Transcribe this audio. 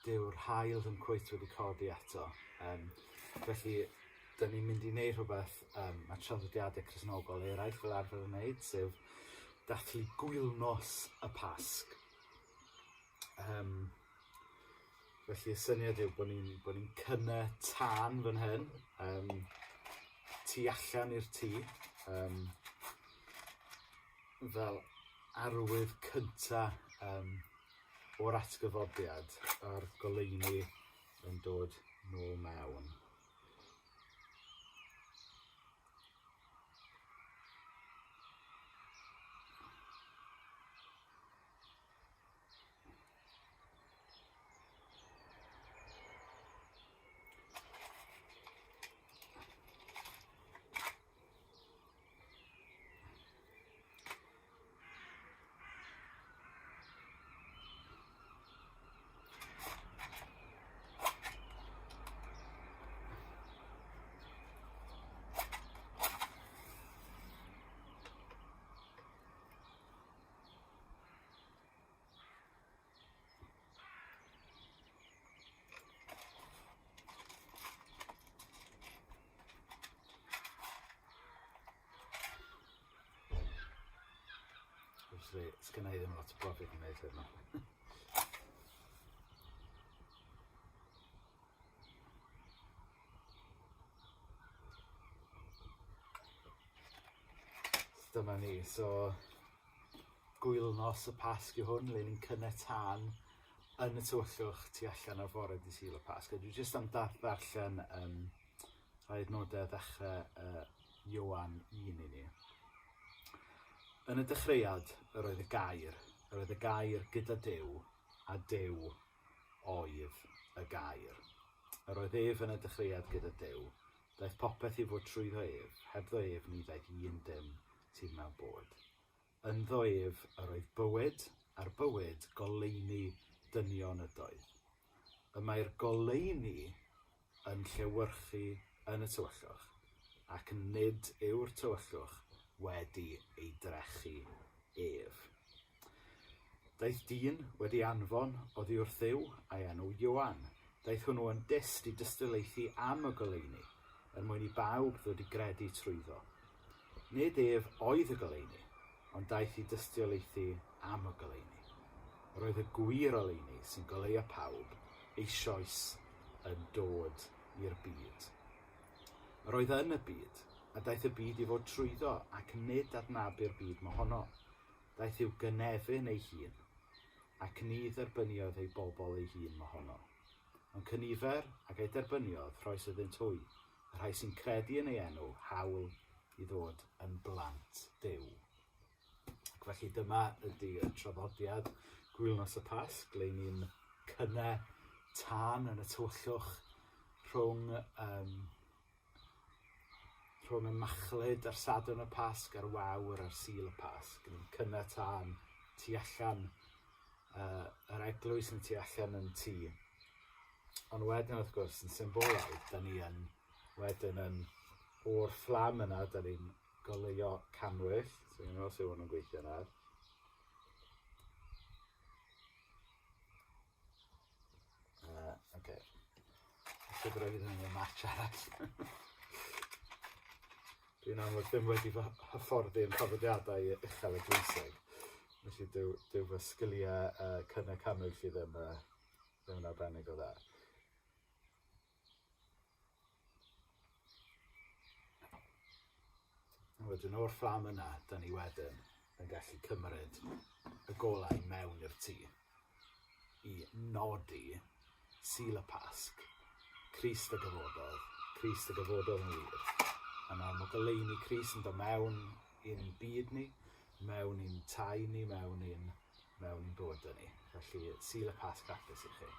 dyw'r haul ddim cweit wedi codi eto. Felly, dyn ni'n mynd i wneud rhywbeth mae traddodiadau Cristnogol eraill fel arfer yn wneud, sef dathlu gwylnos y Pasg. Felly y syniad yw bod ni'n cynnau tân fan hyn, tu allan i'r tŷ, fel arwydd cyntaf o'r atgyfodiad a'r goleuni yn dod nôl mewn. Sgynna i ddim lot o brofiad yn wneud hynny. Dyma ni, so gwylnos y Pasg yw hwn, le ni'n cynnau tân yn y tywyllwch tu allan o'r fore dydd Sul y Pasg. Dwi jyst am darllen rhai adnodau ddechrau Ioan 1 i ni. Yn y dechreuad, yr oedd y gair gyda Duw, a Duw oedd y gair. Yr oedd ef yn y dechreuad gyda Duw, daeth popeth i fod trwyddo ef, hebddo ef ni daeth un dim sydd mewn bod. Ynddo ef yr oedd bywyd, a'r bywyd goleuni dynion ydoedd. Y mae'r goleuni yn llewyrchu yn y tywyllwch, ac nid yw'r tywyllwch wedi ei drechu ef. Daeth dyn wedi anfon oddi wrth Dduw a'i enw Ioan. Daeth hwnnw yn dyst i dystiolaethu am y goleuni, yn mwyn i bawb ddod i gredu trwyddo. Nid ef oedd y goleuni, ond daeth i dystiolaethu am y goleuni. Yr oedd y gwir oleuni sy'n goleuo pawb eisoes yn dod i'r byd. Yr oedd yn y byd, a daeth y byd i fod trwyddo ac nid adnabu'r byd mohono. Daeth i'w gynefin ei hun, ac ni dderbyniodd ei bobl ei hun mohono. Ond cynifer ac ei derbyniodd rhoes iddynt hwy, y rhai sy'n credu yn ei enw hawl i ddod yn blant Duw. Ac felly dyma ydy y traddodiad gwylnos y Pasg, le ni'n cynnau tân yn y tywyllwch rhwng y machlud a'r Sadwrn y Pasg a'r Wawr a'r Sul y Pasg. Ni'n cynnau tân tu allan yr eglwys yn tu allan yn tŷ. Ond wedyn wrth gwrs yn symbolaidd, da ni yn wedyn o'r fflam yna, da ni'n goleuo canwyll. So ni'n meddwl sy'n hwn yn gweithio yna. Okay. Felly bryd yn y match arall. Dwi'n amlwg ddim wedi hyfforddi'n traddodiadau uchel y glwyseg. Felly dyw fy sgiliau cynnau canwyll i ddim yn arbennig o dda. Wedyn o'r fflam yna, da ni wedyn yn gallu cymryd y golau mewn i'r tŷ i nodi Sul y Pasg, Crist y gyfododd yn wir. Yna mae goleuni Crist yn dod mewn i'n byd ni, mewn i'n tai ni, mewn i'n bywydau ni. Felly Sul y Pasg hapus i chi.